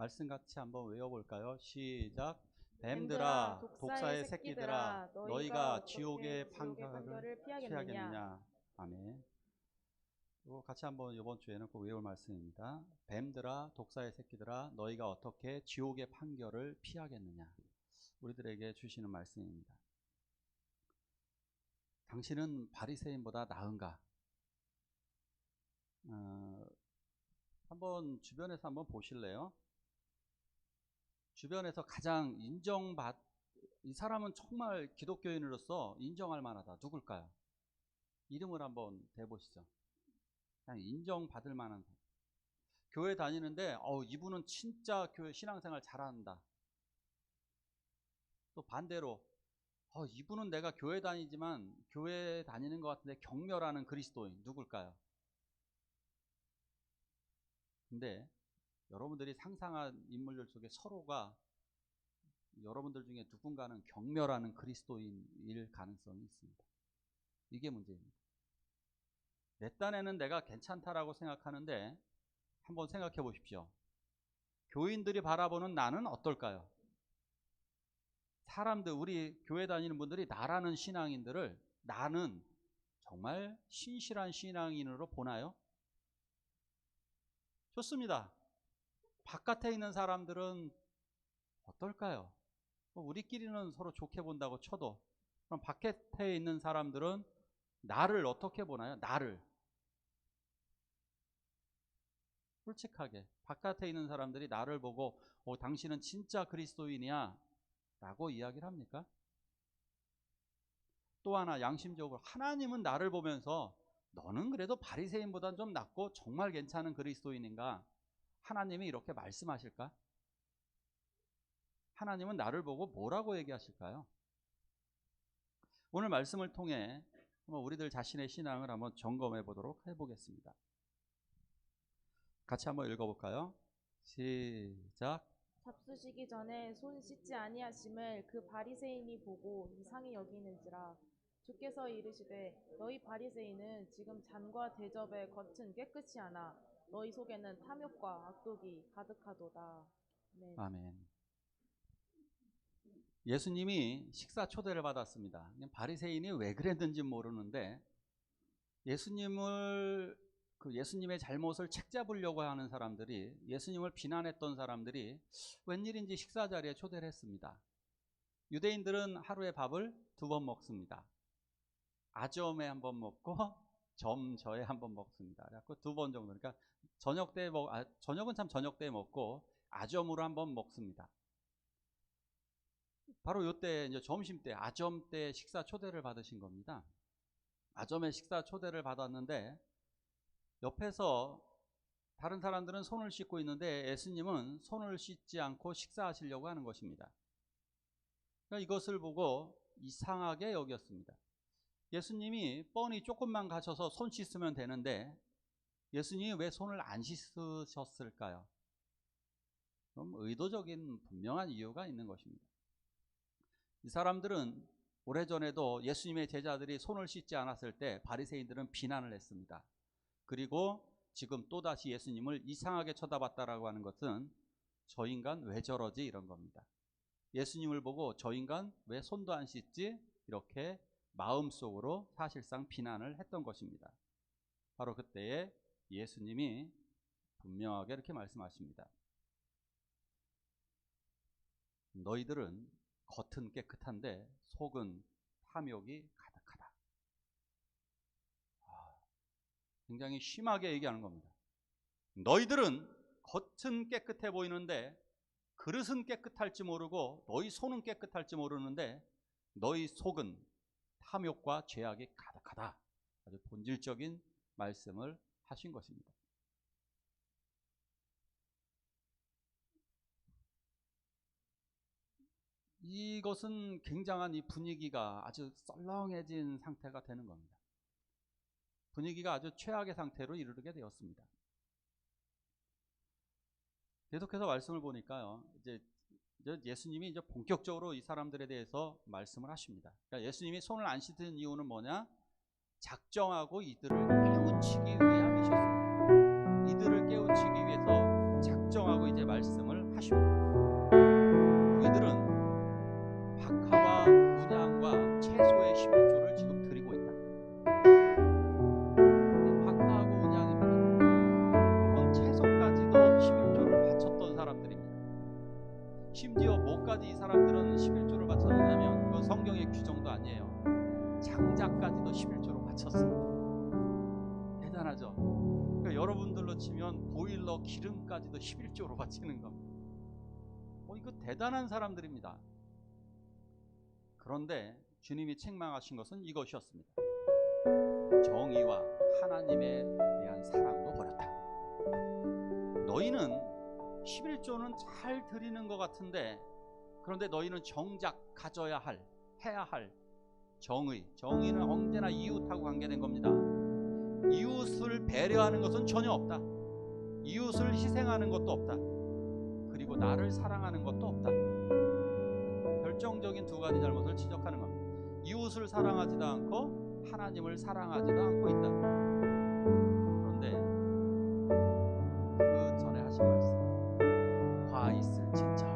말씀 같이 한번 외워볼까요? 시작. 뱀들아, 뱀들아, 독사의 새끼들아, 너희가 지옥의 판결을 판결을 피하겠느냐. 아멘. 이거 같이 한번 이번 주에는 꼭 외울 말씀입니다. 뱀들아, 독사의 새끼들아, 너희가 어떻게 지옥의 판결을 피하겠느냐. 우리들에게 주시는 말씀입니다. 당신은 바리새인보다 나은가? 한번 주변에서 한번 보실래요? 주변에서 가장 이 사람은 정말 기독교인으로서 인정할 만하다. 누굴까요? 이름을 한번 대보시죠. 그냥 인정받을 만한 사람. 교회 다니는데 이분은 진짜 교회 신앙생활 잘한다. 또 반대로 이분은 내가 교회 다니지만 교회 다니는 것 같은데 경멸하는 그리스도인 누굴까요? 근데 여러분들이 상상한 인물들 속에 서로가 여러분들 중에 누군가는 경멸하는 그리스도인일 가능성이 있습니다. 이게 문제입니다. 내 딴에는 내가 괜찮다라고 생각하는데 한번 생각해 보십시오. 교인들이 바라보는 나는 어떨까요? 사람들, 우리 교회 다니는 분들이 나라는 신앙인들을 나는 정말 신실한 신앙인으로 보나요? 좋습니다. 바깥에 있는 사람들은 어떨까요? 우리끼리는 서로 좋게 본다고 쳐도 그럼 바깥에 있는 사람들은 나를 어떻게 보나요? 나를 솔직하게 바깥에 있는 사람들이 나를 보고 당신은 진짜 그리스도인이야 라고 이야기를 합니까? 또 하나 양심적으로 하나님은 나를 보면서 너는 그래도 바리새인보다는 좀 낫고 정말 괜찮은 그리스도인인가? 하나님이 이렇게 말씀하실까? 하나님은 나를 보고 뭐라고 얘기하실까요? 오늘 말씀을 통해 우리들 자신의 신앙을 한번 점검해 보도록 해보겠습니다. 같이 한번 읽어볼까요? 시작. 잡수시기 전에 손 씻지 아니하심을 그 바리새인이 보고 이상히 여기는지라. 주께서 이르시되 너희 바리새인은 지금 잔과 대접의 겉은 깨끗이 하나 너희 속에는 탐욕과 악독이 가득하도다. 네. 아멘. 예수님이 식사 초대를 받았습니다. 바리새인이 왜 그랬는지 모르는데 예수님의 잘못을 책잡으려고 하는 사람들이, 예수님을 비난했던 사람들이 웬일인지 식사 자리에 초대를 했습니다. 유대인들은 하루에 밥을 2번 먹습니다. 아점에 한 번 먹고 점저에 한 번 먹습니다. 그래서 2번 정도. 그러니까 저녁은 참 저녁 때 먹고 아점으로 한 번 먹습니다. 바로 이때 이제 점심 때 아점 때 식사 초대를 받으신 겁니다. 아점에 식사 초대를 받았는데 옆에서 다른 사람들은 손을 씻고 있는데 예수님은 손을 씻지 않고 식사하시려고 하는 것입니다. 그러니까 이것을 보고 이상하게 여겼습니다. 예수님이 뻔히 조금만 가셔서 손 씻으면 되는데 예수님이 왜 손을 안 씻으셨을까요? 그럼 의도적인 분명한 이유가 있는 것입니다. 이 사람들은 오래전에도 예수님의 제자들이 손을 씻지 않았을 때 바리새인들은 비난을 했습니다. 그리고 지금 또다시 예수님을 이상하게 쳐다봤다라고 하는 것은 저 인간 왜 저러지 이런 겁니다. 예수님을 보고 저 인간 왜 손도 안 씻지 이렇게 마음속으로 사실상 비난을 했던 것입니다. 바로 그때에 예수님이 분명하게 이렇게 말씀하십니다. 너희들은 겉은 깨끗한데 속은 탐욕이 가득하다. 굉장히 심하게 얘기하는 겁니다. 너희들은 겉은 깨끗해 보이는데 그릇은 깨끗할지 모르고 너희 손은 깨끗할지 모르는데 너희 속은 탐욕과 죄악이 가득하다. 아주 본질적인 말씀을 하신 것입니다. 이것은 굉장한 이 분위기가 아주 썰렁해진 상태가 되는 겁니다. 분위기가 아주 최악의 상태로 이르게 되었습니다. 계속해서 말씀을 보니까요, 이제 예수님이 이제 본격적으로 이 사람들에 대해서 말씀을 하십니다. 그러니까 예수님이 손을 안 씻은 이유는 뭐냐? 작정하고 이들을 깨우치기 위함이셨습니다. 이들을 깨우치기 위해서 작정하고 이제 말씀을 하십니다. 너희들은 박하와 문양과 채소의 11조를 지금 드리고 있다. 박하하고 문양입니다. 혹은 채소까지도 11조를 바쳤던 사람들입니다. 심지어 뭐까지 이 사람들은 11조를 바쳤느냐면, 그건 성경의 규정도 아니에요. 장작까지도 11조로 바쳤습니다. 대단하죠? 그러니까 여러분들로 치면 보일러 기름까지도 11조로 바치는 겁니다. 이거 대단한 사람들입니다. 그런데 주님이 책망하신 것은 이것이었습니다. 정의와 하나님에 대한 사랑도 버렸다. 너희는 11조는 잘 드리는 것 같은데, 그런데 너희는 정작 가져야 할, 해야 할 정의는 언제나 이웃하고 관계된 겁니다. 이웃을 배려하는 것은 전혀 없다. 이웃을 희생하는 것도 없다. 그리고 나를 사랑하는 것도 없다. 결정적인 두 가지 잘못을 지적하는 겁니다. 이웃을 사랑하지도 않고 하나님을 사랑하지도 않고 있다. 그런데 그 전에 하신 말씀, 화 있을진저,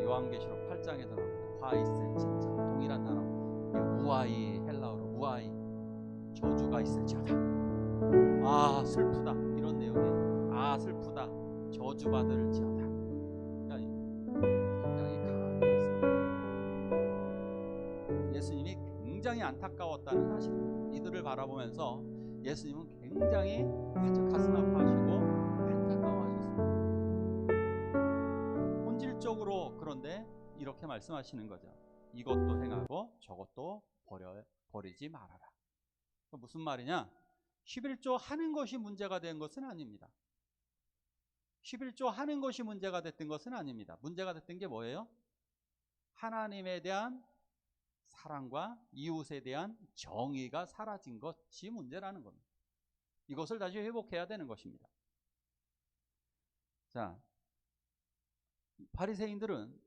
요한계시록 8장에도 나옵니다. 화 있을진저, 동일한 단어, 우아이, 헬라어로 우아이, 저주가 있을지어다. 아 슬프다, 이런 내용이에요. 아 슬프다, 저주받을지어다. 굉장히 강하게 말씀합니다. 예수님이 굉장히 안타까웠다는 사실입니다. 이들을 바라보면서 예수님은 굉장히 아주 가슴 아파하시고 안타까워하셨습니다. 본질적으로 그런데 이렇게 말씀하시는 거죠. 이것도 행하고 저것도 버리지 말아라. 무슨 말이냐? 11조 하는 것이 문제가 된 것은 아닙니다. 11조 하는 것이 문제가 됐던 것은 아닙니다. 문제가 됐던 게 뭐예요? 하나님에 대한 사랑과 이웃에 대한 정의가 사라진 것이 문제라는 겁니다. 이것을 다시 회복해야 되는 것입니다. 자, 바리새인들은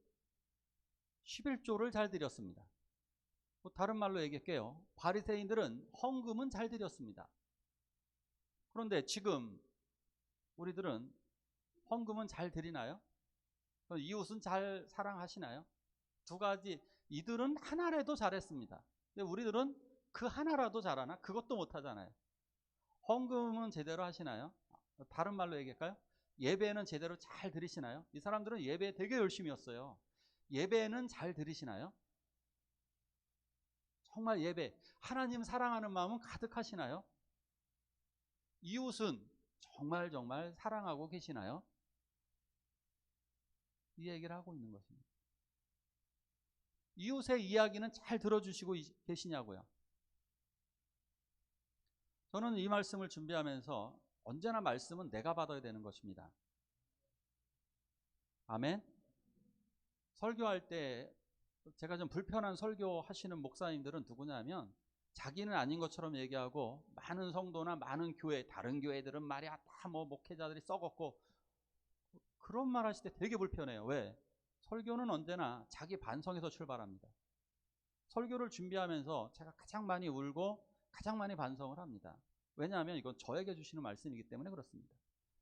11조를 잘 드렸습니다. 다른 말로 얘기할게요. 바리새인들은 헌금은 잘 드렸습니다. 그런데 지금 우리들은 헌금은 잘 드리나요? 이웃은 잘 사랑하시나요? 두 가지, 이들은 하나라도 잘했습니다. 근데 우리들은 그 하나라도 잘하나? 그것도 못하잖아요. 헌금은 제대로 하시나요? 다른 말로 얘기할까요? 예배는 제대로 잘 드리시나요? 이 사람들은 예배 되게 열심히 했어요. 예배는 잘 드리시나요? 정말 예배, 하나님 사랑하는 마음은 가득하시나요? 이웃은 정말 사랑하고 계시나요? 이 얘기를 하고 있는 것입니다. 이웃의 이야기는 잘 들어주시고 계시냐고요? 저는 이 말씀을 준비하면서 언제나 말씀은 내가 받아야 되는 것입니다. 아멘? 설교할 때 제가 좀 불편한 설교 하시는 목사님들은 누구냐면, 자기는 아닌 것처럼 얘기하고 많은 성도나 많은 교회, 다른 교회들은 말이야 다 뭐 목회자들이 썩었고, 그런 말 하실 때 되게 불편해요. 왜? 설교는 언제나 자기 반성에서 출발합니다. 설교를 준비하면서 제가 가장 많이 울고 가장 많이 반성을 합니다. 왜냐하면 이건 저에게 주시는 말씀이기 때문에 그렇습니다.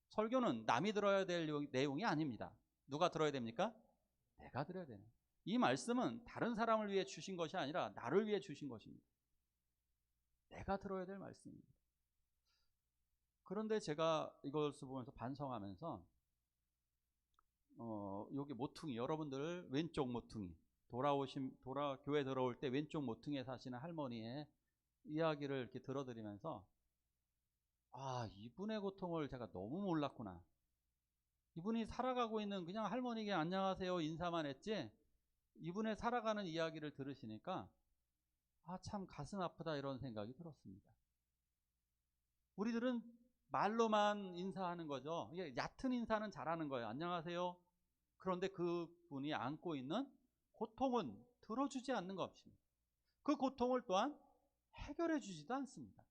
설교는 남이 들어야 될 내용이 아닙니다. 누가 들어야 됩니까? 내가 들어야 되는. 이 말씀은 다른 사람을 위해 주신 것이 아니라 나를 위해 주신 것입니다. 내가 들어야 될 말씀입니다. 그런데 제가 이것을 보면서 반성하면서 여기 모퉁이, 여러분들 왼쪽 모퉁이, 교회 들어올 때 왼쪽 모퉁이에 사시는 할머니의 이야기를 이렇게 들어드리면서, 이분의 고통을 제가 너무 몰랐구나. 이분이 살아가고 있는 그냥 할머니에게 안녕하세요 인사만 했지, 이분의 살아가는 이야기를 들으시니까 참 가슴 아프다, 이런 생각이 들었습니다. 우리들은 말로만 인사하는 거죠. 이게 얕은 인사는 잘하는 거예요. 안녕하세요. 그런데 그분이 안고 있는 고통은 들어주지 않는 것입니다. 그 고통을 또한 해결해 주지도 않습니다.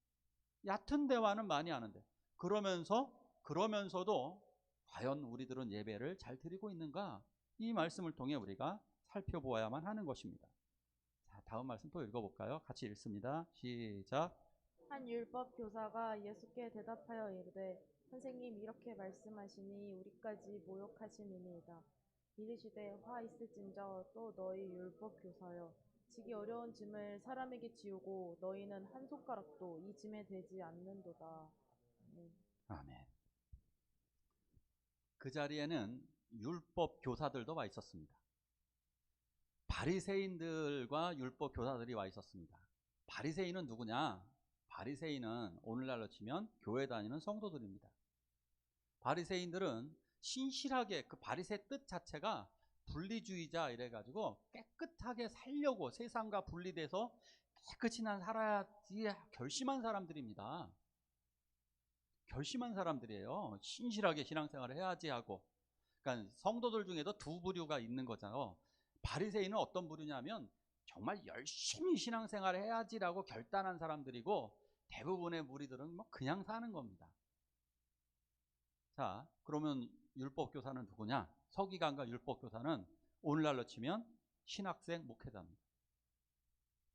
얕은 대화는 많이 하는데, 그러면서도 과연 우리들은 예배를 잘 드리고 있는가? 이 말씀을 통해 우리가 살펴보아야만 하는 것입니다. 자, 다음 말씀 또 읽어볼까요? 같이 읽습니다. 시작. 한 율법 교사가 예수께 대답하여 이르되 선생님 이렇게 말씀하시니 우리까지 모욕하심이니이다. 이르시되 화 있을진저 또 너희 율법 교사여 지기 어려운 짐을 사람에게 지우고 너희는 한 손가락도 이 짐에 대지 않는도다. 네. 아멘. 그 자리에는 율법 교사들도 와 있었습니다. 바리새인들과 율법 교사들이 와 있었습니다. 바리새인은 누구냐? 바리새인은 오늘날로 치면 교회 다니는 성도들입니다. 바리새인들은 신실하게 그 바리새 뜻 자체가 분리주의자 이래가지고 깨끗하게 살려고 세상과 분리돼서 깨끗이 난 살아야지 결심한 사람들입니다. 결심한 사람들이에요. 신실하게 신앙생활을 해야지 하고. 그러니까 성도들 중에도 두 부류가 있는 거잖아요. 바리새인은 어떤 부류냐면 정말 열심히 신앙생활을 해야지라고 결단한 사람들이고, 대부분의 무리들은 뭐 그냥 사는 겁니다. 자, 그러면 율법교사는 누구냐? 서기관과 율법교사는 오늘날로 치면 신학생 목회자입니다.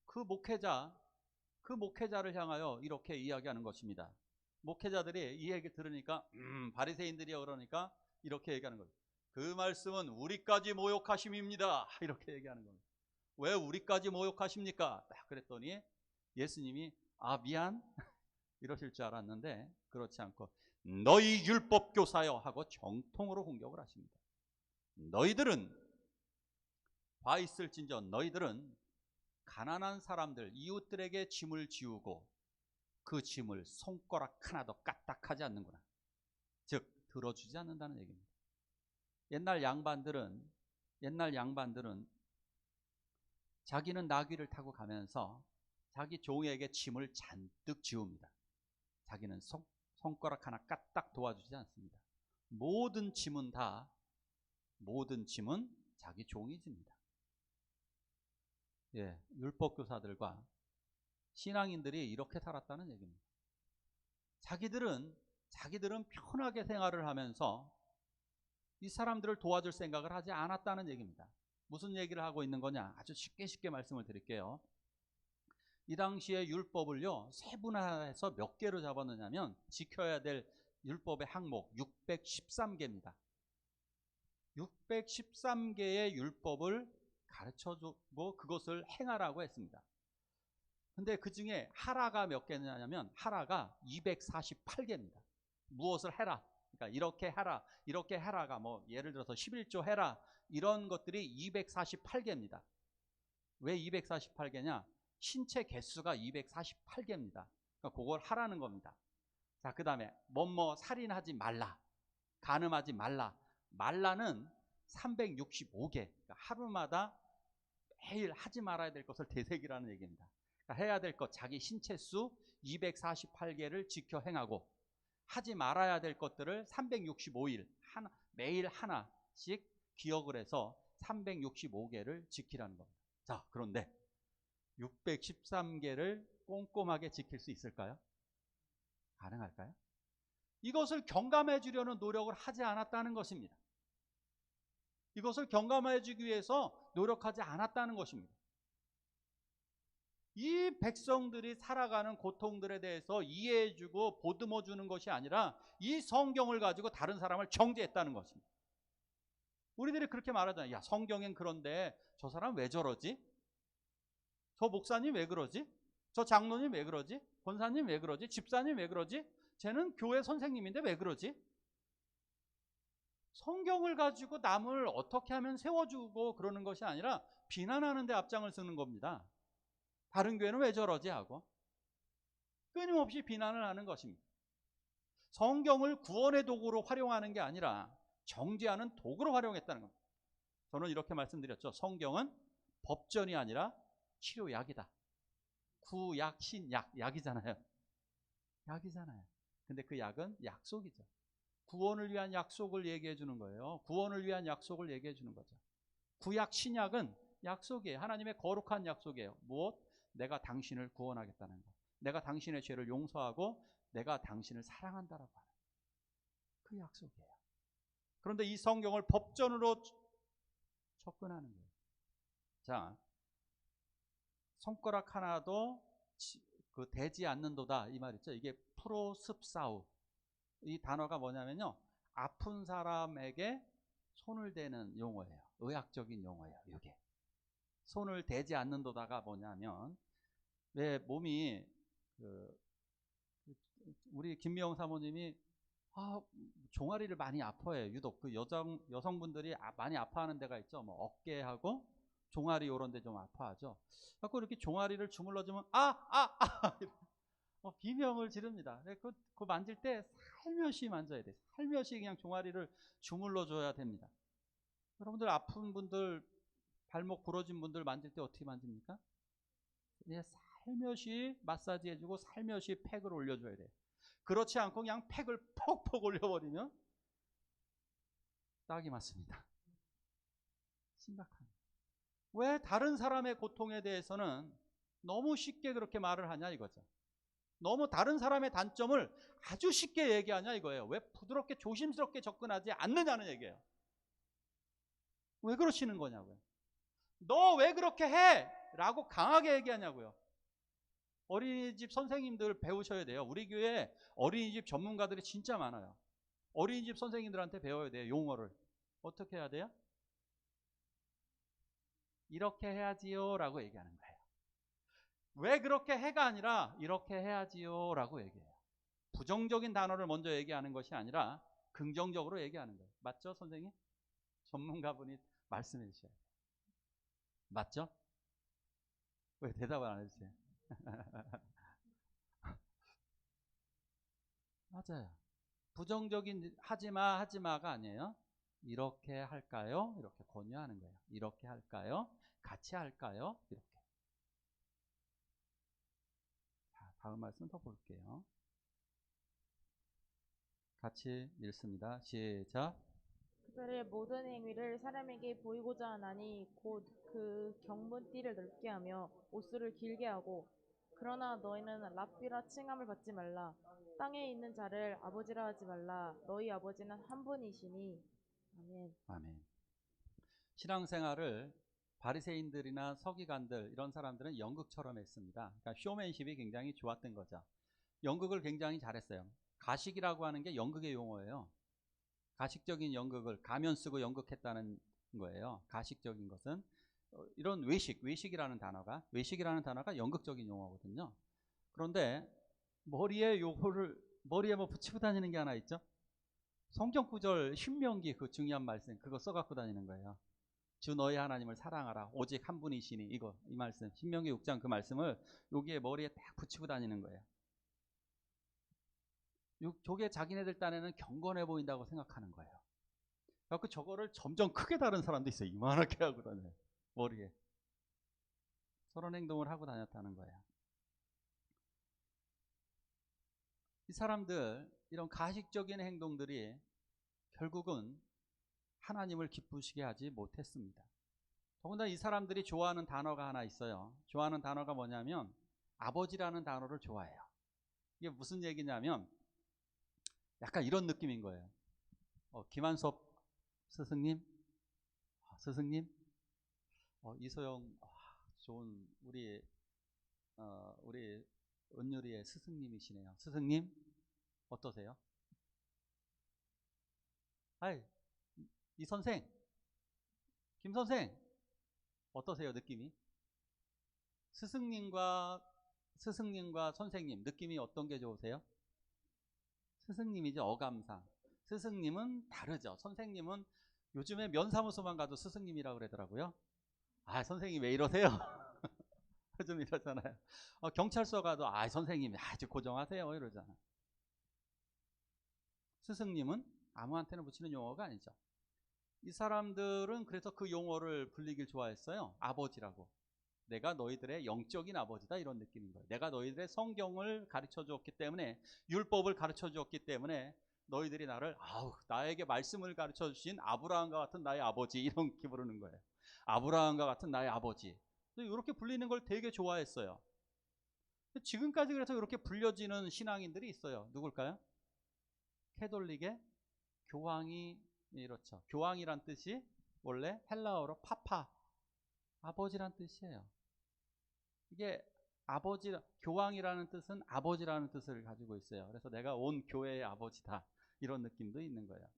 그 목회자를 향하여 이렇게 이야기하는 것입니다. 목회자들이 이 얘기 들으니까 바리새인들이요 그러니까 이렇게 얘기하는 거예요. 그 말씀은 우리까지 모욕하심입니다. 이렇게 얘기하는 겁니다. 왜 우리까지 모욕하십니까? 딱 그랬더니 예수님이 미안 이러실 줄 알았는데 그렇지 않고 너희 율법교사여 하고 정통으로 공격을 하십니다. 너희들은 화 있을진저 너희들은 가난한 사람들 이웃들에게 짐을 지우고 그 짐을 손가락 하나도 까딱하지 않는구나. 즉 들어주지 않는다는 얘기입니다. 옛날 양반들은 자기는 나귀를 타고 가면서 자기 종에게 짐을 잔뜩 지웁니다. 자기는 손가락 하나 까딱 도와주지 않습니다. 모든 짐은 자기 종이 집니다. 예, 율법교사들과 신앙인들이 이렇게 살았다는 얘기입니다. 자기들은 편하게 생활을 하면서 이 사람들을 도와줄 생각을 하지 않았다는 얘기입니다. 무슨 얘기를 하고 있는 거냐? 아주 쉽게 말씀을 드릴게요. 이 당시에 율법을요 세분화해서 몇 개로 잡았느냐면 지켜야 될 율법의 항목 613개입니다. 613개의 율법을 가르쳐주고 그것을 행하라고 했습니다. 근데 그 중에 하라가 몇 개냐면 하라가 248개입니다. 무엇을 해라. 그러니까 이렇게 해라가 뭐 예를 들어서 11조 해라. 이런 것들이 248개입니다. 왜 248개냐? 신체 개수가 248개입니다. 그러니까 그걸 하라는 겁니다. 자, 그 다음에 살인하지 말라. 간음하지 말라. 말라는 365개. 그러니까 하루마다 매일 하지 말아야 될 것을 되새기라는 얘기입니다. 그러니까 해야 될 것, 자기 신체 수 248개를 지켜 행하고 하지 말아야 될 것들을 365일 매일 하나씩 기억을 해서 365개를 지키라는 겁니다. 자, 그런데 613개를 꼼꼼하게 지킬 수 있을까요? 가능할까요? 이것을 경감해 주려는 노력을 하지 않았다는 것입니다. 이것을 경감해 주기 위해서 노력하지 않았다는 것입니다. 이 백성들이 살아가는 고통들에 대해서 이해해 주고 보듬어 주는 것이 아니라 이 성경을 가지고 다른 사람을 정죄했다는 것입니다. 우리들이 그렇게 말하잖아요. 야, 성경엔 그런데 저 사람 왜 저러지? 저 목사님 왜 그러지? 저 장로님 왜 그러지? 권사님 왜 그러지? 집사님 왜 그러지? 쟤는 교회 선생님인데 왜 그러지? 성경을 가지고 남을 어떻게 하면 세워주고 그러는 것이 아니라 비난하는 데 앞장을 쓰는 겁니다. 다른 교회는 왜 저러지 하고 끊임없이 비난을 하는 것입니다. 성경을 구원의 도구로 활용하는 게 아니라 정죄하는 도구로 활용했다는 겁니다. 저는 이렇게 말씀드렸죠. 성경은 법전이 아니라 치료약이다. 구약, 신약, 약이잖아요. 약이잖아요. 근데 그 약은 약속이죠. 구원을 위한 약속을 얘기해 주는 거예요. 구원을 위한 약속을 얘기해 주는 거죠. 구약, 신약은 약속이에요. 하나님의 거룩한 약속이에요. 무엇? 내가 당신을 구원하겠다는 것. 내가 당신의 죄를 용서하고 내가 당신을 사랑한다라고 하는 그 약속이에요. 그런데 이 성경을 법전으로 접근하는 거예요. 자, 손가락 하나도 되지 않는도다 이 말 있죠. 이게 프로습사우. 이 단어가 뭐냐면요, 아픈 사람에게 손을 대는 용어예요. 의학적인 용어예요. 이게 손을 대지 않는도다가 뭐냐면, 왜 몸이 우리 김미영 사모님이 종아리를 많이 아파해요. 유독 그 여성분들이 많이 아파하는 데가 있죠. 뭐 어깨하고 종아리 이런 데 좀 아파하죠. 그래서 이렇게 종아리를 주물러주면 비명을 지릅니다. 그거 만질 때 살며시 만져야 돼. 살며시 그냥 종아리를 주물러줘야 됩니다. 여러분들 아픈 분들, 발목 부러진 분들 만질 때 어떻게 만집니까? 그냥 살며시 마사지 해주고 살며시 팩을 올려줘야 돼요. 그렇지 않고 그냥 팩을 퍽퍽 올려버리면 딱이 맞습니다. 심각한. 왜 다른 사람의 고통에 대해서는 너무 쉽게 그렇게 말을 하냐 이거죠. 너무 다른 사람의 단점을 아주 쉽게 얘기하냐 이거예요. 왜 부드럽게 조심스럽게 접근하지 않느냐는 얘기예요. 왜 그러시는 거냐고요. 너 왜 그렇게 해? 라고 강하게 얘기하냐고요. 어린이집 선생님들 배우셔야 돼요. 우리 교회에 어린이집 전문가들이 진짜 많아요. 어린이집 선생님들한테 배워야 돼요. 용어를. 어떻게 해야 돼요? 이렇게 해야지요 라고 얘기하는 거예요. 왜 그렇게 해가 아니라 이렇게 해야지요 라고 얘기해요. 부정적인 단어를 먼저 얘기하는 것이 아니라 긍정적으로 얘기하는 거예요. 맞죠, 선생님? 전문가분이 말씀해 주셔야 돼요. 맞죠? 왜 대답을 안 해주세요? 맞아요. 부정적인 하지마가 아니에요. 이렇게 할까요? 이렇게 권유하는 거예요. 이렇게 할까요? 같이 할까요? 이렇게. 자, 다음 말씀 더 볼게요. 같이 읽습니다. 시작. 그들의 모든 행위를 사람에게 보이고자 하나니 곧 그 경문띠를 넓게 하며 옷수를 길게 하고 그러나 너희는 랍비라 칭함을 받지 말라. 땅에 있는 자를 아버지라 하지 말라. 너희 아버지는 한 분이시니. 아멘. 아멘. 신앙생활을 바리새인들이나 서기관들 이런 사람들은 연극처럼 했습니다. 그러니까 쇼맨십이 굉장히 좋았던 거죠. 연극을 굉장히 잘했어요. 가식이라고 하는 게 연극의 용어예요. 가식적인 연극을 가면 쓰고 연극했다는 거예요. 가식적인 것은 이런 외식이라는 단어가 연극적인 용어거든요. 그런데 머리에 뭐 붙이고 다니는 게 하나 있죠. 성경 구절 신명기 그 중요한 말씀 그거 써갖고 다니는 거예요. 주 너희 하나님을 사랑하라 오직 한 분이시니 이 말씀 신명기 6장 그 말씀을 여기에 머리에 딱 붙이고 다니는 거예요. 저게 자기네들 딴에는 경건해 보인다고 생각하는 거예요. 그래서 저거를 점점 크게 다른 사람도 있어요. 이만하게 하고 다녀요. 머리에. 저런 행동을 하고 다녔다는 거예요. 이 사람들 이런 가식적인 행동들이 결국은 하나님을 기쁘시게 하지 못했습니다. 더군다나 이 사람들이 좋아하는 단어가 하나 있어요. 좋아하는 단어가 뭐냐면 아버지라는 단어를 좋아해요. 이게 무슨 얘기냐면 약간 이런 느낌인 거예요. 김한섭 스승님, 이소영 좋은 우리 은유리의 스승님이시네요. 스승님 어떠세요? 아이 이 선생, 김 선생 어떠세요? 느낌이? 스승님과 선생님 느낌이 어떤 게 좋으세요? 스승님이죠. 어감상. 스승님은 다르죠. 선생님은 요즘에 면사무소만 가도 스승님이라고 그러더라고요. 선생님 왜 이러세요? 좀 이러잖아요. 경찰서 가도 선생님 아주 고정하세요 이러잖아요. 스승님은 아무한테나 붙이는 용어가 아니죠. 이 사람들은 그래서 그 용어를 불리길 좋아했어요. 아버지라고. 내가 너희들의 영적인 아버지다 이런 느낌인 거예요. 내가 너희들의 성경을 가르쳐 주었기 때문에 율법을 가르쳐 주었기 때문에 너희들이 나에게 말씀을 가르쳐 주신 아브라함과 같은 나의 아버지 이렇게 부르는 거예요. 아브라함과 같은 나의 아버지. 이렇게 불리는 걸 되게 좋아했어요. 지금까지 그래서 이렇게 불려지는 신앙인들이 있어요. 누굴까요? 캐톨릭의 교황이 이렇죠. 교황이란 뜻이 원래 헬라어로 파파, 아버지란 뜻이에요. 이게 교황이라는 뜻은 아버지라는 뜻을 가지고 있어요. 그래서 내가 온 교회의 아버지다. 이런 느낌도 있는 거예요.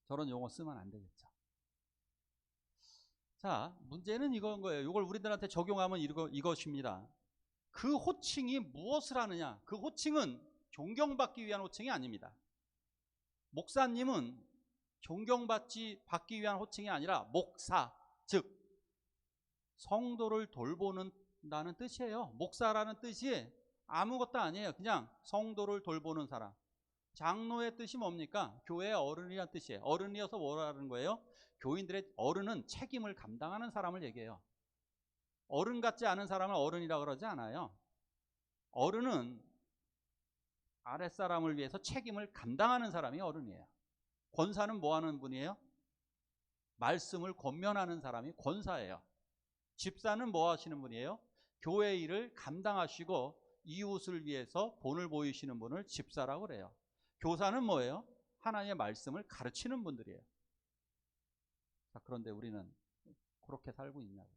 저런 용어 쓰면 안 되겠죠. 자, 문제는 이건 거예요. 이걸 우리들한테 적용하면 이것입니다. 그 호칭이 무엇을 하느냐? 그 호칭은 존경받기 위한 호칭이 아닙니다. 목사님은 받기 위한 호칭이 아니라 목사, 즉 성도를 돌보는다는 뜻이에요. 목사라는 뜻이 아무것도 아니에요. 그냥 성도를 돌보는 사람. 장로의 뜻이 뭡니까? 교회의 어른이란 뜻이에요. 어른이어서 뭐라는 거예요? 교인들의 어른은 책임을 감당하는 사람을 얘기해요. 어른 같지 않은 사람을 어른이라고 그러지 않아요. 어른은 아랫사람을 위해서 책임을 감당하는 사람이 어른이에요. 권사는 뭐 하는 분이에요? 말씀을 권면하는 사람이 권사예요. 집사는 뭐 하시는 분이에요? 교회 일을 감당하시고 이웃을 위해서 본을 보이시는 분을 집사라고 그래요. 교사는 뭐예요? 하나님의 말씀을 가르치는 분들이에요. 자, 그런데 우리는 그렇게 살고 있냐고.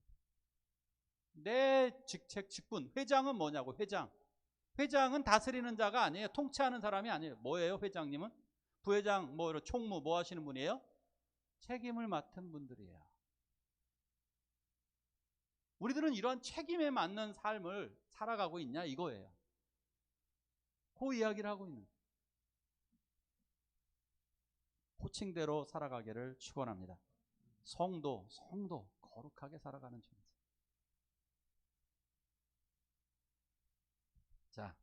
내 직책, 직분, 회장은 뭐냐고. 회장은 다스리는 자가 아니에요. 통치하는 사람이 아니에요. 뭐예요, 회장님은? 부회장, 총무 뭐 하시는 분이에요? 책임을 맡은 분들이에요. 우리들은 이러한 책임에 맞는 삶을 살아가고 있냐 이거예요. 그 이야기를 하고 있는 거예요. 호칭대로 살아가기를 축원합니다. 성도 거룩하게 살아가는 존재. 자,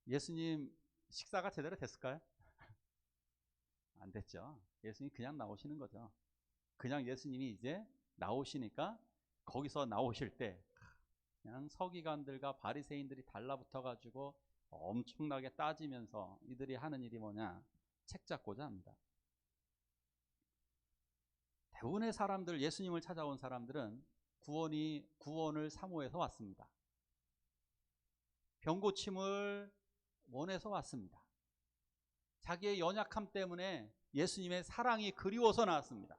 예수님 식사가 제대로 됐을까요? 안 됐죠. 예수님 그냥 나오시는 거죠. 그냥 예수님이 이제 나오시니까 거기서 나오실 때 그냥 서기관들과 바리새인들이 달라붙어 가지고 엄청나게 따지면서 이들이 하는 일이 뭐냐? 책 잡고자 합니다. 대부분의 사람들, 예수님을 찾아온 사람들은 구원을 사모해서 왔습니다. 병 고침을 원해서 왔습니다. 자기의 연약함 때문에 예수님의 사랑이 그리워서 나왔습니다.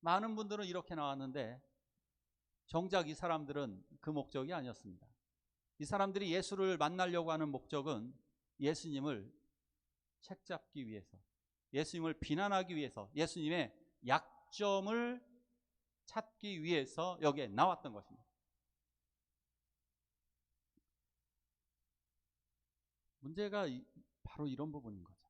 많은 분들은 이렇게 나왔는데 정작 이 사람들은 그 목적이 아니었습니다. 이 사람들이 예수를 만나려고 하는 목적은 예수님을 책잡기 위해서, 예수님을 비난하기 위해서, 예수님의 약점을 찾기 위해서 여기에 나왔던 것입니다. 문제가 바로 이런 부분인 거죠.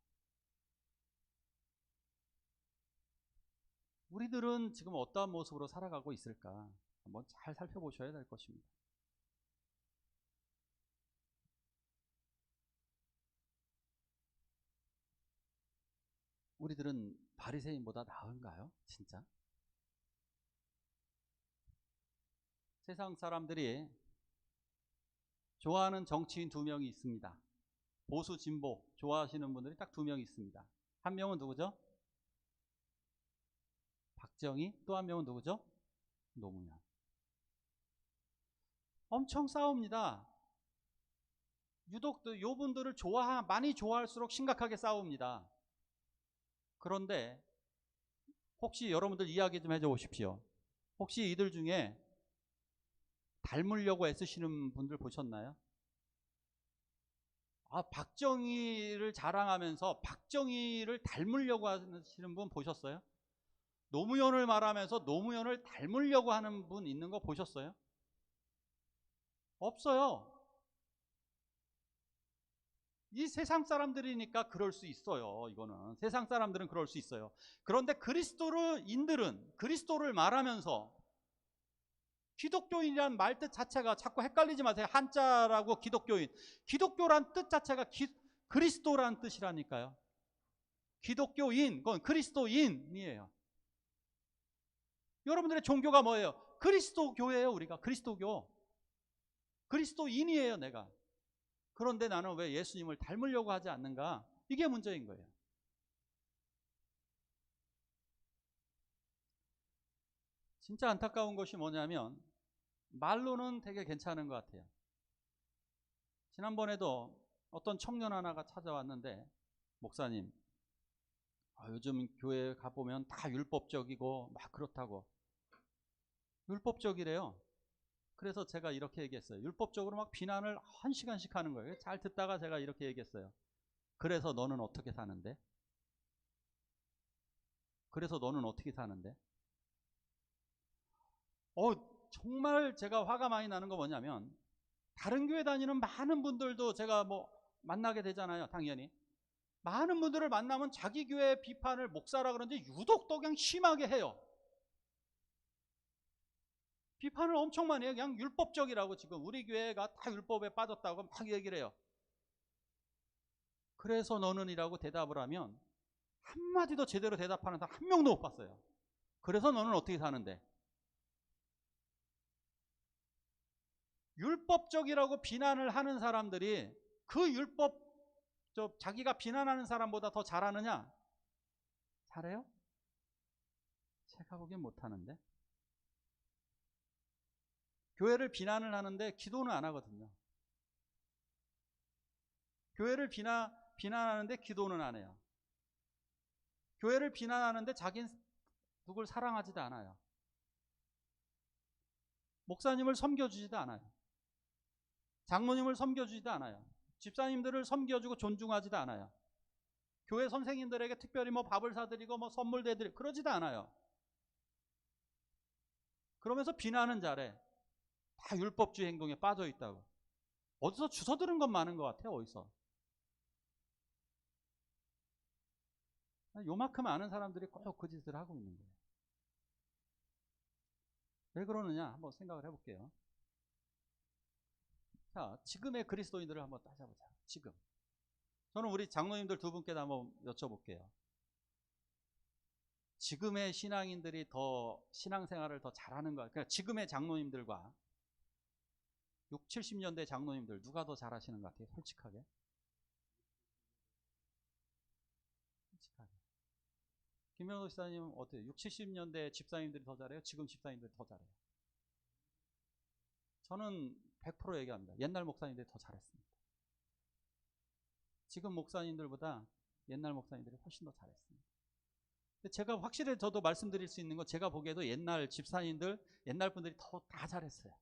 우리들은 지금 어떠한 모습으로 살아가고 있을까? 한번 잘 살펴보셔야 될 것입니다. 우리들은 바리새인보다 나은가요? 진짜? 세상 사람들이 좋아하는 정치인 2명이 있습니다. 보수 진보 좋아하시는 분들이 딱 2명 있습니다. 한 명은 누구죠? 박정희. 또 한 명은 누구죠? 노무현. 엄청 싸웁니다. 유독 요분들을 많이 좋아할수록 심각하게 싸웁니다. 그런데 혹시 여러분들 이야기 좀 해줘 보십시오. 혹시 이들 중에 닮으려고 애쓰시는 분들 보셨나요? 박정희를 자랑하면서 박정희를 닮으려고 하시는 분 보셨어요? 노무현을 말하면서 노무현을 닮으려고 하는 분 있는 거 보셨어요? 없어요. 이 세상 사람들이니까 그럴 수 있어요. 이거는 세상 사람들은 그럴 수 있어요. 그런데 그리스도인들은 그리스도를 말하면서 기독교인이란 말 뜻 자체가 자꾸 헷갈리지 마세요. 한자라고 기독교인. 기독교란 뜻 자체가 그리스도란 뜻이라니까요. 기독교인, 그건 그리스도인이에요. 여러분들의 종교가 뭐예요? 그리스도교예요. 우리가 그리스도교. 그리스도인이에요. 내가. 그런데 나는 왜 예수님을 닮으려고 하지 않는가? 이게 문제인 거예요. 진짜 안타까운 것이 뭐냐면 말로는 되게 괜찮은 것 같아요. 지난번에도 어떤 청년 하나가 찾아왔는데, 목사님, 요즘 교회 가보면 다 율법적이고 막 그렇다고. 율법적이래요. 그래서 제가 이렇게 얘기했어요. 율법적으로 막 비난을 1시간씩 하는 거예요. 잘 듣다가 제가 이렇게 얘기했어요. 그래서 너는 어떻게 사는데? 그래서 너는 어떻게 사는데? 정말 제가 화가 많이 나는 거 뭐냐면, 다른 교회 다니는 많은 분들도 제가 뭐 만나게 되잖아요. 당연히 많은 분들을 만나면 자기 교회 비판을 목사라 그런지 유독 또 그냥 심하게 해요. 비판을 엄청 많이 해요. 그냥 율법적이라고. 지금 우리 교회가 다 율법에 빠졌다고 막 얘기를 해요. 그래서 너는 이라고 대답을 하면 한마디도 제대로 대답하는 사람 한 명도 못 봤어요. 그래서 너는 어떻게 사는데? 율법적이라고 비난을 하는 사람들이 그 율법, 자기가 비난하는 사람보다 더 잘하느냐? 잘해요? 제가 보기엔 못하는데. 교회를 비난을 하는데 기도는 안 하거든요. 교회를 비난하는데 기도는 안 해요. 교회를 비난하는데 자기는 누굴 사랑하지도 않아요. 목사님을 섬겨주지도 않아요. 장로님을 섬겨주지도 않아요. 집사님들을 섬겨주고 존중하지도 않아요. 교회 선생님들에게 특별히 뭐 밥을 사드리고 뭐 선물도 해드리고 그러지도 않아요. 그러면서 비난은 잘해. 다 율법주의 행동에 빠져 있다고. 어디서 주워 들은 건 많은 것 같아요. 어디서. 요만큼 아는 사람들이 꼭 그 짓을 하고 있는 거예요. 왜 그러느냐 한번 생각을 해볼게요. 자, 지금의 그리스도인들을 한번 따져보자. 지금 저는 우리 장로님들 두 분께 한번 여쭤볼게요. 지금의 신앙인들이 더 신앙생활을 더 잘하는 것, 그러니까 지금의 장로님들과 6, 70년대 장로님들 누가 더 잘하시는 것 같아요? 솔직하게. 김명호 집사님은 어때요? 6, 70년대 집사님들이 더 잘해요? 지금 집사님들이 더 잘해요? 저는 100% 얘기합니다. 옛날 목사님들이 더 잘했습니다. 지금 목사님들보다 옛날 목사님들이 훨씬 더 잘했습니다. 근데 제가 확실히 저도 말씀드릴 수 있는 건 제가 보기에도 옛날 집사님들, 옛날 분들이 다 잘했어요.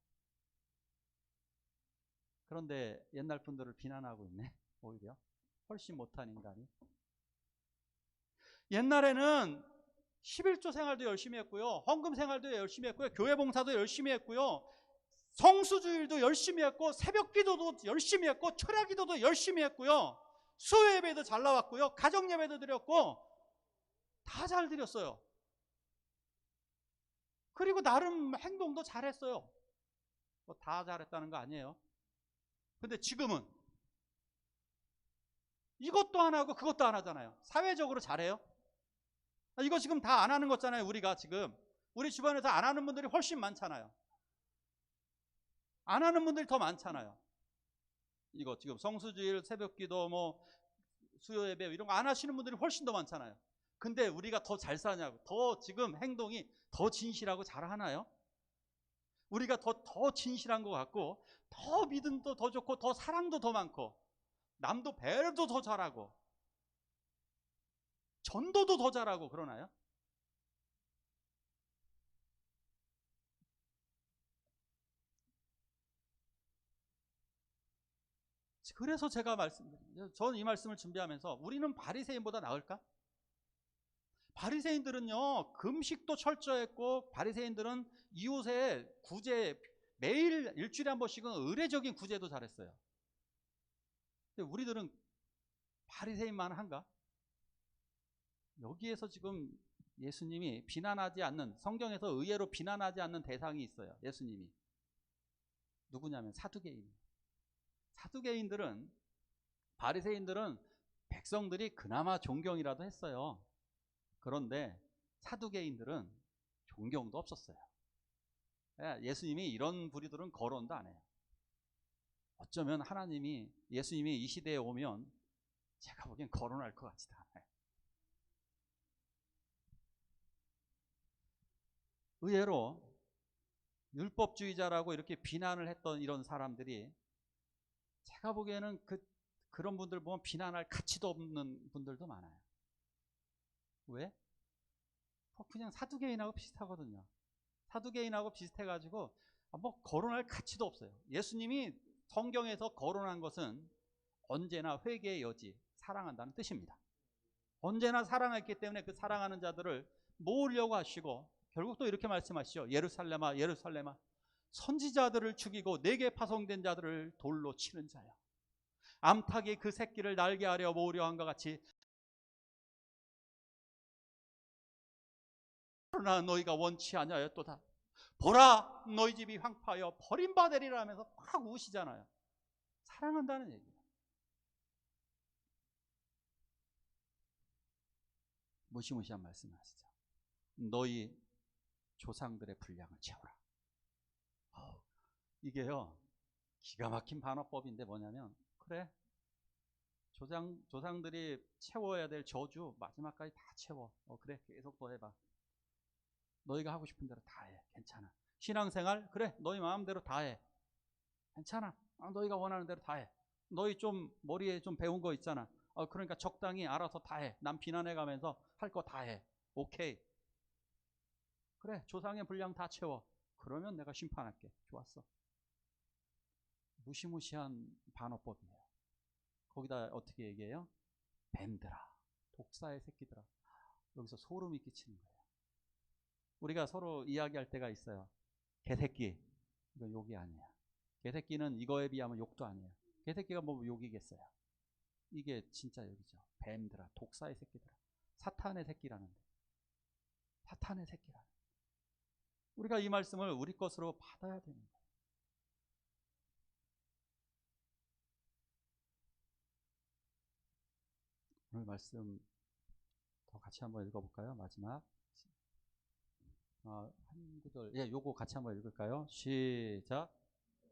그런데 옛날 분들을 비난하고 있네. 오히려 훨씬 못한 인간이. 옛날에는 11조 생활도 열심히 했고요. 헌금 생활도 열심히 했고요. 교회 봉사도 열심히 했고요. 성수주일도 열심히 했고 새벽 기도도 열심히 했고 철야 기도도 열심히 했고요. 수요 예배도 잘 나왔고요. 가정 예배도 드렸고 다 잘 드렸어요. 그리고 나름 행동도 잘했어요. 뭐 다 잘했다는 거 아니에요. 근데 지금은 이것도 안 하고 그것도 안 하잖아요. 사회적으로 잘해요? 이거 지금 다 안 하는 거잖아요. 우리가 지금 우리 주변에서 안 하는 분들이 훨씬 많잖아요. 안 하는 분들이 더 많잖아요. 이거 지금 성수주일, 새벽기도, 뭐 수요 예배 이런 거 안 하시는 분들이 훨씬 더 많잖아요. 근데 우리가 더 잘 사냐고, 더 지금 행동이 더 진실하고 잘 하나요? 우리가 더 진실한 것 같고 더 믿음도 더 좋고 더 사랑도 더 많고 남도 배려도 더 잘하고 전도도 더 잘하고 그러나요? 그래서 제가 저는 이 말씀을 준비하면서 우리는 바리새인보다 나을까? 바리새인들은요 금식도 철저했고 바리새인들은 이웃의 구제 매일 일주일에 한 번씩은 의례적인 구제도 잘했어요. 근데 우리들은 바리새인만 한가? 여기에서 지금 예수님이 비난하지 않는, 성경에서 의외로 비난하지 않는 대상이 있어요. 예수님이 누구냐면 사두개인. 사두개인들은, 바리새인들은 백성들이 그나마 존경이라도 했어요. 그런데 사두개인들은 존경도 없었어요. 예수님이 이런 부류들은 거론도 안 해요. 어쩌면 예수님이 이 시대에 오면 제가 보기엔 거론할 것 같지도 않아요. 의외로 율법주의자라고 이렇게 비난을 했던 이런 사람들이 제가 보기에는 그런 분들 보면 비난할 가치도 없는 분들도 많아요. 왜? 그냥 사두개인하고 비슷하거든요. 사두개인하고 비슷해가지고 뭐 거론할 가치도 없어요. 예수님이 성경에서 거론한 것은 언제나 회개의 여지, 사랑한다는 뜻입니다. 언제나 사랑했기 때문에 그 사랑하는 자들을 모으려고 하시고 결국 또 이렇게 말씀하시죠. 예루살렘아 예루살렘아 선지자들을 죽이고 내게 파송된 자들을 돌로 치는 자야. 암탉이 그 새끼를 날개하려 모으려 한 것 같이 그러나 너희가 원치 아니하였도다. 보라 너희 집이 황폐하여 버림받으리라 하면서 막 우시잖아요. 사랑한다는 얘기예요. 무시무시한 말씀하시죠. 너희 조상들의 분량을 채워라. 이게요 기가 막힌 반어법인데 뭐냐면 그래 조상들이 채워야 될 저주 마지막까지 다 채워. 그래 계속 더 해봐. 너희가 하고 싶은 대로 다 해. 괜찮아. 신앙생활 그래 너희 마음대로 다 해. 괜찮아. 너희가 원하는 대로 다 해. 너희 좀 머리에 좀 배운 거 있잖아. 그러니까 적당히 알아서 다 해. 남 비난해 가면서 할 거 다 해. 오케이. 그래 조상의 분량 다 채워. 그러면 내가 심판할게. 좋았어. 무시무시한 반어법이에요. 거기다 어떻게 얘기해요? 뱀들아 독사의 새끼들아. 여기서 소름이 끼치는 거예요. 우리가 서로 이야기할 때가 있어요. 개새끼 이거 욕이 아니야. 개새끼는 이거에 비하면 욕도 아니에요. 개새끼가 뭐 욕이겠어요. 이게 진짜 욕이죠. 뱀들아 독사의 새끼들아. 사탄의 새끼라는데. 사탄의 새끼라. 우리가 이 말씀을 우리 것으로 받아야 되는 거예요. 오늘 말씀 더 같이 한번 읽어볼까요? 마지막 한 구절, 요거 같이 한번 읽을까요? 시작.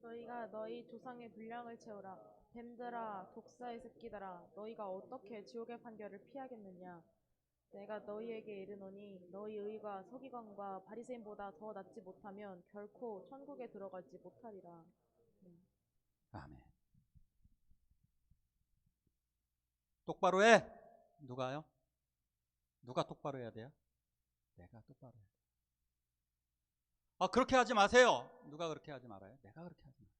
너희가 너희 조상의 분량을 채우라. 뱀들아 독사의 새끼들아 너희가 어떻게 지옥의 판결을 피하겠느냐. 내가 너희에게 이르노니 너희 의가 서기관과 바리새인보다 더 낫지 못하면 결코 천국에 들어가지 못하리라. 아멘. 똑바로 해. 누가요? 누가 똑바로 해야 돼요? 내가 똑바로 해야 돼요. 그렇게 하지 마세요. 누가 그렇게 하지 말아요? 내가 그렇게 하지 말아요.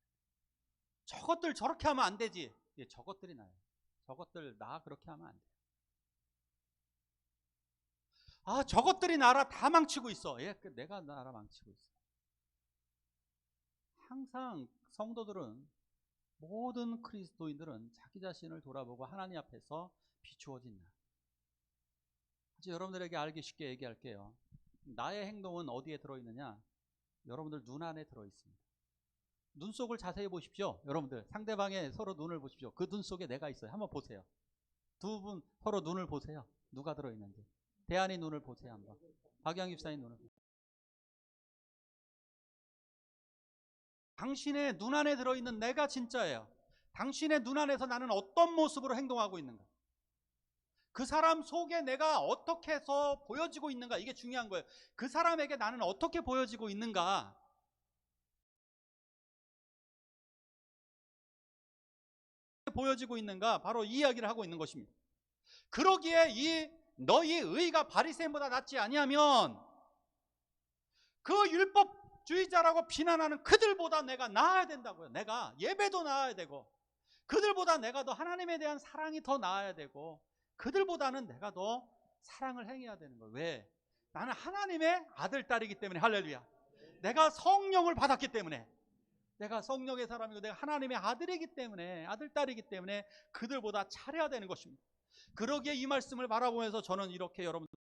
저것들 저렇게 하면 안 되지. 저것들이 나요. 저것들 나 그렇게 하면 안 돼요. 저것들이 나라 다 망치고 있어. 내가 나라 망치고 있어. 항상 성도들은 모든 그리스도인들은 자기 자신을 돌아보고 하나님 앞에서 비추어진 나. 여러분들에게 알기 쉽게 얘기할게요. 나의 행동은 어디에 들어있느냐? 여러분들 눈 안에 들어있습니다. 눈 속을 자세히 보십시오. 여러분들 상대방의 서로 눈을 보십시오. 그 눈 속에 내가 있어요. 한번 보세요. 두 분 서로 눈을 보세요. 누가 들어있는지. 대안이 눈을 보세요. 한번. 박영 집사님 눈을 보세요. 당신의 눈 안에 들어있는 내가 진짜예요. 당신의 눈 안에서 나는 어떤 모습으로 행동하고 있는가? 그 사람 속에 내가 어떻게 해서 보여지고 있는가? 이게 중요한 거예요. 그 사람에게 나는 어떻게 보여지고 있는가? 보여지고 있는가? 바로 이 이야기를 하고 있는 것입니다. 그러기에 이 너희 의가 바리새인보다 낫지 아니하면 그 율법주의자라고 비난하는 그들보다 내가 나아야 된다고요. 내가 예배도 나아야 되고 그들보다 내가 더 하나님에 대한 사랑이 더 나아야 되고 그들보다는 내가 더 사랑을 행해야 되는 거예요. 왜? 나는 하나님의 아들, 딸이기 때문에. 할렐루야. 내가 성령을 받았기 때문에, 내가 성령의 사람이고 내가 하나님의 아들이기 때문에, 아들, 딸이기 때문에 그들보다 잘해야 되는 것입니다. 그러기에 이 말씀을 바라보면서 저는 이렇게 여러분들,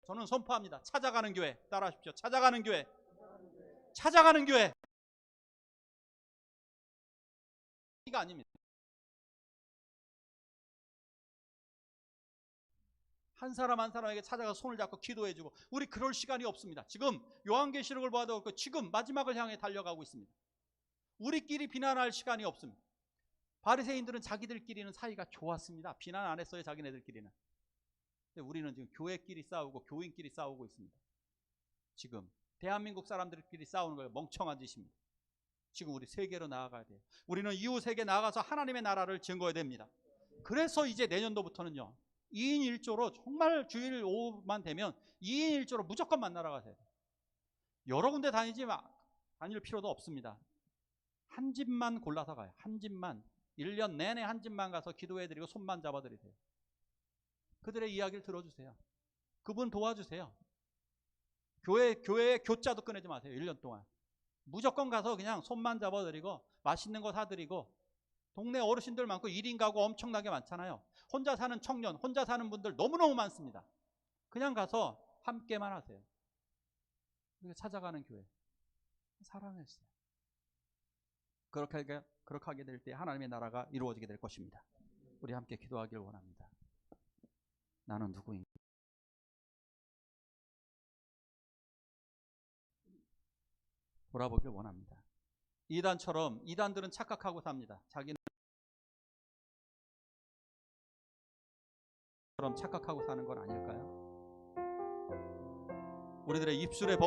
저는 선포합니다. 찾아가는 교회. 따라하십시오. 찾아가는 교회. 찾아가는 교회. 이가 아닙니다. 한 사람 한 사람에게 찾아가서 손을 잡고 기도해주고, 우리 그럴 시간이 없습니다. 지금 요한계시록을 봐도 지금 마지막을 향해 달려가고 있습니다. 우리끼리 비난할 시간이 없습니다. 바리새인들은 자기들끼리는 사이가 좋았습니다. 비난 안 했어요, 자기네들끼리는. 근데 우리는 지금 교회끼리 싸우고 교인끼리 싸우고 있습니다. 지금 대한민국 사람들끼리 싸우는 거예요. 멍청한 짓입니다. 지금 우리 세계로 나아가야 돼요. 우리는 이웃에게 나아가서 하나님의 나라를 증거해야 됩니다. 그래서 이제 내년도부터는요, 2인 1조로 정말 주일 오후만 되면 2인 1조로 무조건 만나러 가세요. 여러 군데 다닐 필요도 없습니다. 한 집만 골라서 가요. 한 집만. 1년 내내 한 집만 가서 기도해드리고 손만 잡아드리세요. 그들의 이야기를 들어주세요. 그분 도와주세요. 교회에 교자도 꺼내지 마세요. 1년 동안. 무조건 가서 그냥 손만 잡아드리고 맛있는 거 사드리고, 동네 어르신들 많고 1인 가구 엄청나게 많잖아요. 혼자 사는 청년, 혼자 사는 분들 너무너무 많습니다. 그냥 가서 함께만 하세요. 우리가 찾아가는 교회. 사랑했어요. 그렇게 하게 될 때 하나님의 나라가 이루어지게 될 것입니다. 우리 함께 기도하길 원합니다. 나는 누구인가? 돌아보길 원합니다. 이단들은 착각하고 삽니다. 자기는 착각하고 사는 건 아닐까요? 우리들의 입술에